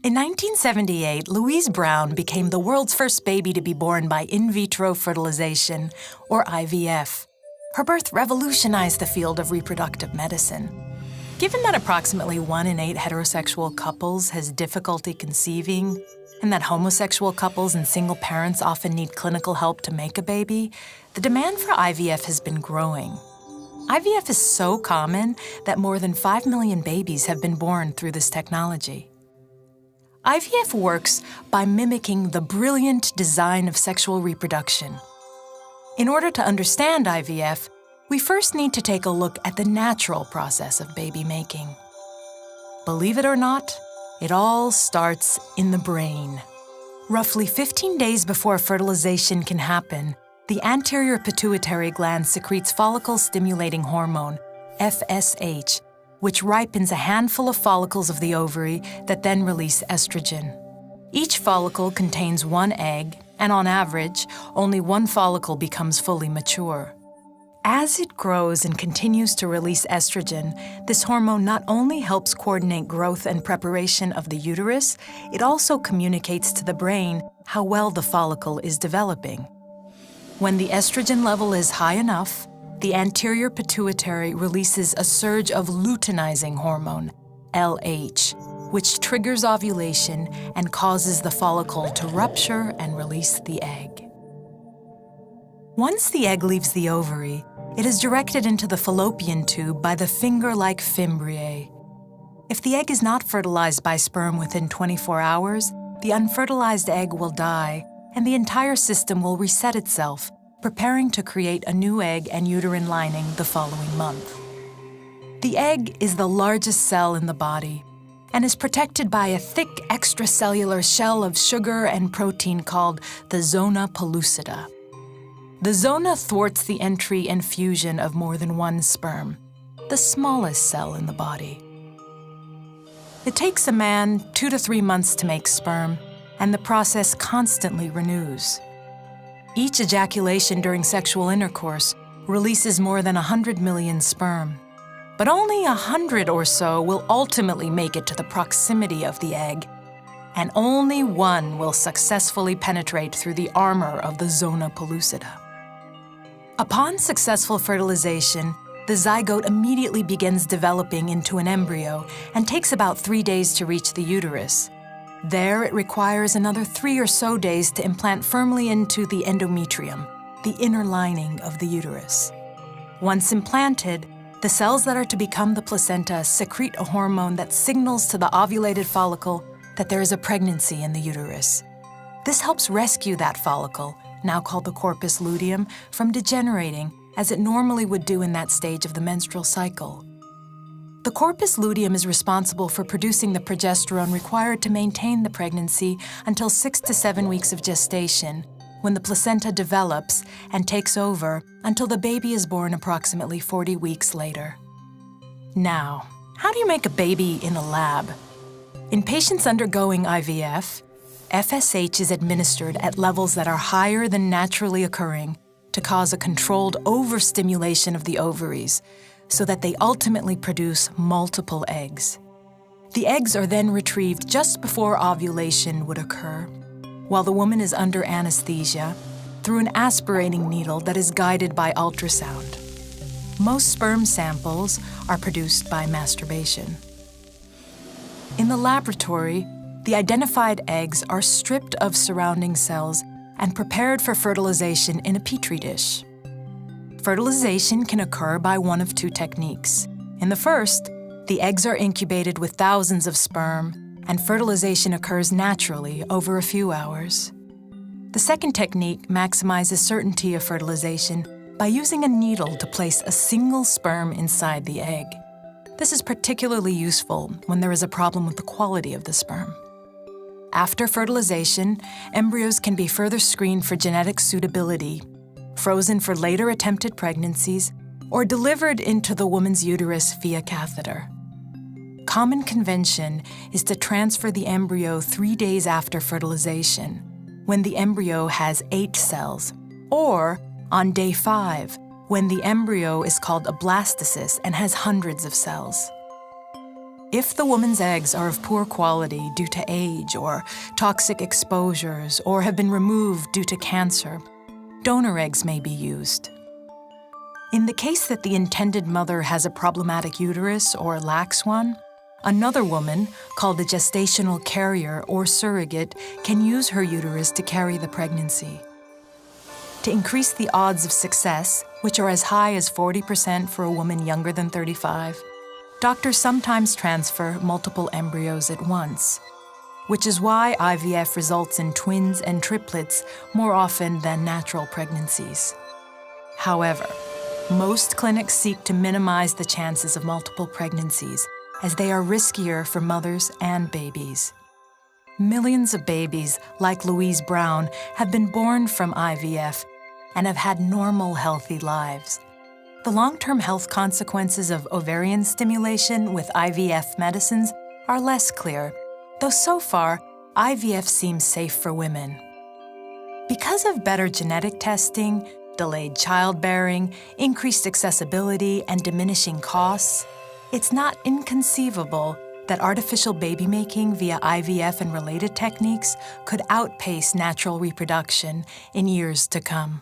In 1978, Louise Brown became the world's first baby to be born by in vitro fertilization, or IVF. Her birth revolutionized the field of reproductive medicine. Given that approximately 1 in 8 heterosexual couples has difficulty conceiving, and that homosexual couples and single parents often need clinical help to make a baby, the demand for IVF has been growing. IVF is so common that more than 5 million babies have been born through this technology. IVF works by mimicking the brilliant design of sexual reproduction. In order to understand IVF, we first need to take a look at the natural process of baby making. Believe it or not, it all starts in the brain. Roughly 15 days before fertilization can happen, the anterior pituitary gland secretes follicle-stimulating hormone, FSH, which ripens a handful of follicles of the ovary that then release estrogen. Each follicle contains 1 egg, and on average, only 1 follicle becomes fully mature. As it grows and continues to release estrogen, this hormone not only helps coordinate growth and preparation of the uterus, it also communicates to the brain how well the follicle is developing. When the estrogen level is high enough, the anterior pituitary releases a surge of luteinizing hormone, LH, which triggers ovulation and causes the follicle to rupture and release the egg. Once the egg leaves the ovary, it is directed into the fallopian tube by the finger-like fimbriae. If the egg is not fertilized by sperm within 24 hours, the unfertilized egg will die, and the entire system will reset itself, preparing to create a new egg and uterine lining the following month. The egg is the largest cell in the body and is protected by a thick extracellular shell of sugar and protein called the zona pellucida. The zona thwarts the entry and fusion of more than 1 sperm, the smallest cell in the body. It takes a man 2 to 3 months to make sperm, and the process constantly renews. Each ejaculation during sexual intercourse releases more than 100 million sperm, but only 100 or so will ultimately make it to the proximity of the egg, and only 1 will successfully penetrate through the armor of the zona pellucida. Upon successful fertilization, the zygote immediately begins developing into an embryo and takes about 3 days to reach the uterus. There, it requires another 3 or so days to implant firmly into the endometrium, the inner lining of the uterus. Once implanted, the cells that are to become the placenta secrete a hormone that signals to the ovulated follicle that there is a pregnancy in the uterus. This helps rescue that follicle, now called the corpus luteum, from degenerating as it normally would do in that stage of the menstrual cycle. The corpus luteum is responsible for producing the progesterone required to maintain the pregnancy until 6 to 7 weeks of gestation, when the placenta develops and takes over until the baby is born approximately 40 weeks later. Now, how do you make a baby in a lab? In patients undergoing IVF, FSH is administered at levels that are higher than naturally occurring to cause a controlled overstimulation of the ovaries, so that they ultimately produce multiple eggs. The eggs are then retrieved just before ovulation would occur, while the woman is under anesthesia through an aspirating needle that is guided by ultrasound. Most sperm samples are produced by masturbation. In the laboratory, the identified eggs are stripped of surrounding cells and prepared for fertilization in a petri dish. Fertilization can occur by one of 2 techniques. In the first, the eggs are incubated with thousands of sperm, and fertilization occurs naturally over a few hours. The second technique maximizes certainty of fertilization by using a needle to place a single sperm inside the egg. This is particularly useful when there is a problem with the quality of the sperm. After fertilization, embryos can be further screened for genetic suitability, frozen for later attempted pregnancies, or delivered into the woman's uterus via catheter. Common convention is to transfer the embryo 3 days after fertilization, when the embryo has 8 cells, or on day 5, when the embryo is called a blastocyst and has hundreds of cells. If the woman's eggs are of poor quality due to age or toxic exposures or have been removed due to cancer, donor eggs may be used. In the case that the intended mother has a problematic uterus or lacks one, another woman, called a gestational carrier or surrogate, can use her uterus to carry the pregnancy. To increase the odds of success, which are as high as 40% for a woman younger than 35, doctors sometimes transfer multiple embryos at once, which is why IVF results in twins and triplets more often than natural pregnancies. However, most clinics seek to minimize the chances of multiple pregnancies, as they are riskier for mothers and babies. Millions of babies, like Louise Brown, have been born from IVF and have had normal, healthy lives. The long-term health consequences of ovarian stimulation with IVF medicines are less clear, though so far, IVF seems safe for women. Because of better genetic testing, delayed childbearing, increased accessibility, and diminishing costs, it's not inconceivable that artificial baby making via IVF and related techniques could outpace natural reproduction in years to come.